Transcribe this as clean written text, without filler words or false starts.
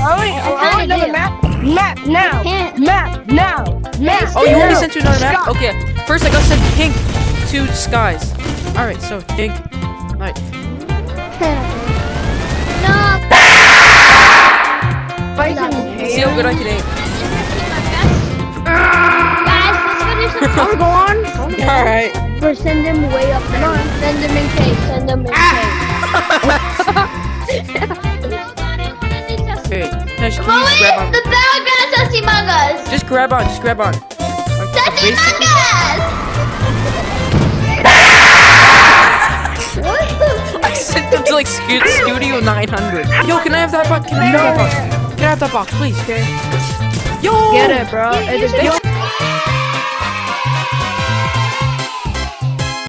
I want another map. Map now. Map now. Map. Oh, you want me to send you another map? Okay. First, I gotta send pink to skies. All right, so pink. All right. No. See how good I can aim. Guys, let's finish this. Go on. All right. Or send them way up there. Send them in case. Send them in case. Okay. Tesh, can you Oh, just grab on? the background Sassy Mangas. Just grab on. Just grab on. Sassy Basically- Mangas. What the? I sent them to like Studio 900. Yo, can I have that box? Can I have that box? Can I have that box, please? Okay. Yo. Get it, bro. You should